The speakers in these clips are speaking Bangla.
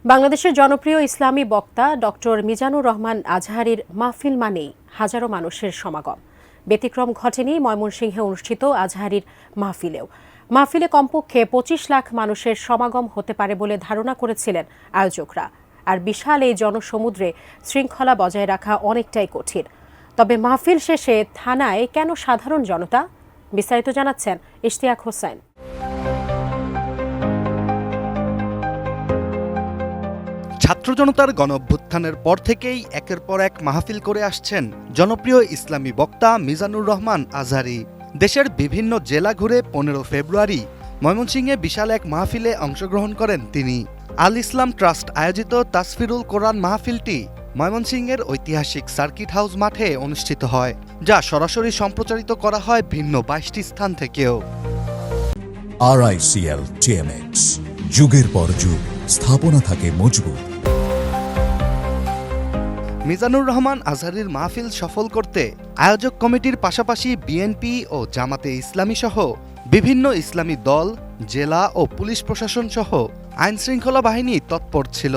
বাংলাদেশের জনপ্রিয় ইসলামী বক্তা ডক্টর মিজানুর রহমান আজহারীর মাহফিল মানেই হাজারো মানুষের সমাগম। ব্যতিক্রম ঘটেনি ময়মনসিংহে অনুষ্ঠিত আজহারীর মাহফিলেও। মাহফিলে কমপক্ষে ২৫ লাখ মানুষের সমাগম হতে পারে বলে ধারণা করেছিলেন আয়োজকরা। আর বিশাল এই জনসমুদ্রে শৃঙ্খলা বজায় রাখা অনেকটাই কঠিন। তবে মাহফিল শেষে থানায় কেন সাধারণ জনতা? বিস্তারিত জানাচ্ছেন ইশতিয়াক হোসেন। ছাত্র জনতার গণঅভ্যুত্থানের পর থেকেই একের পর এক মাহফিল করে আসছেন জনপ্রিয় ইসলামী বক্তা মিজানুর রহমান আজহারী। দেশের বিভিন্ন জেলা ঘুরে ১৫ ফেব্রুয়ারি ময়মনসিংহে বিশাল এক মাহফিলে অংশগ্রহণ করেন তিনি। আল ইসলাম ট্রাস্ট আয়োজিত তাসফিরুল কোরআন মাহফিলটি ময়মনসিংহের ঐতিহাসিক সার্কিট হাউস মাঠে অনুষ্ঠিত হয়, যা সরাসরি সম্প্রচারিত করা হয় ভিন্ন ২২টি স্থান থেকেও। RICL TMX, যুগের পর যুগ স্থাপনা থাকে মজবুত। মিজানুর রহমান আজহারীর মাহফিল সফল করতে আয়োজক কমিটির পাশাপাশি বিএনপি ও জামাতে ইসলামী সহ বিভিন্ন ইসলামী দল, জেলা ও পুলিশ প্রশাসন সহ আইনশৃঙ্খলা বাহিনী তৎপর ছিল।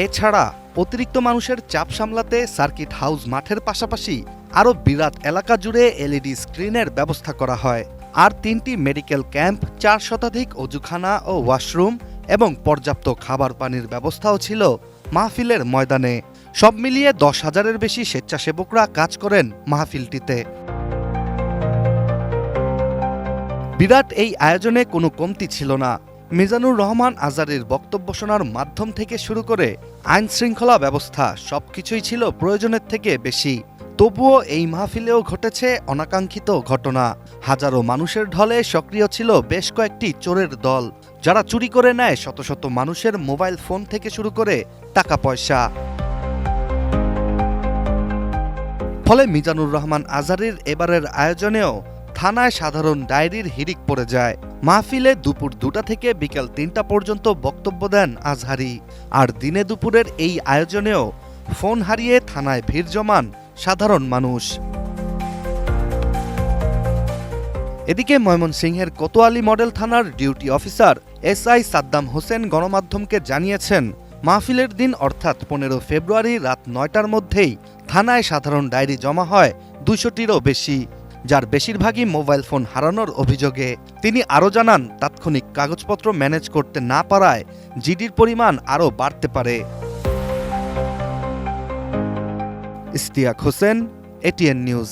এছাড়া অতিরিক্ত মানুষের চাপ সামলাতে সার্কিট হাউস মাঠের পাশাপাশি আরও বিরাট এলাকা জুড়ে LED স্ক্রিনের ব্যবস্থা করা হয়। আর ৩টি মেডিকেল ক্যাম্প, ৪ শতাধিক অজুখানা ও ওয়াশরুম এবং পর্যাপ্ত খাবার পানির ব্যবস্থাও ছিল মাহফিলের ময়দানে। সব মিলিয়ে ১০,০০০-এর বেশি স্বেচ্ছাসেবকরা কাজ করেন মাহফিলটিতে। বিরাট এই আয়োজনে কোনো কমতি ছিল না। মিজানুর রহমান আজহারীর বক্তব্য শোনার মাধ্যম থেকে শুরু করে আইন শৃঙ্খলা ব্যবস্থা সবকিছুই ছিল প্রয়োজনের থেকে বেশি। তবুও এই মাহফিলেও ঘটেছে অনাকাঙ্ক্ষিত ঘটনা। হাজারো মানুষের ঢলে সক্রিয় ছিল বেশ কয়েকটি চোরের দল, যারা চুরি করে নেয় শত শত মানুষের মোবাইল ফোন থেকে শুরু করে টাকা পয়সা। ফলে মিজানুর রহমান আজহারীর এবারের আয়োজনেও থানায় সাধারণ ডায়েরির হিড়িক পড়ে যায়। মাহফিলে দুপুর ২টা থেকে বিকেল ৩টা পর্যন্ত বক্তব্য দেন আজহারী। আর দিনে দুপুরের এই আয়োজনেও ফোন হারিয়ে থানায় ভিড় জমান সাধারণ মানুষ। এদিকে ময়মনসিংহের কোতোয়ালি মডেল থানার duty officer SI Saddam Hossain গণমাধ্যমকে জানিয়েছেন, মাহফিলের দিন অর্থাৎ ১৫ ফেব্রুয়ারি রাত ৯টার মধ্যেই থানায় সাধারণ ডায়েরি জমা হয় ২০০টিরও বেশি, যার বেশিরভাগই মোবাইল ফোন হারানোর অভিযোগে। তিনি আরও জানান, তাৎক্ষণিক কাগজপত্র ম্যানেজ করতে না পারায় জিডির পরিমাণ আরও বাড়তে পারে। Ishtiaq Hossain, ATN news.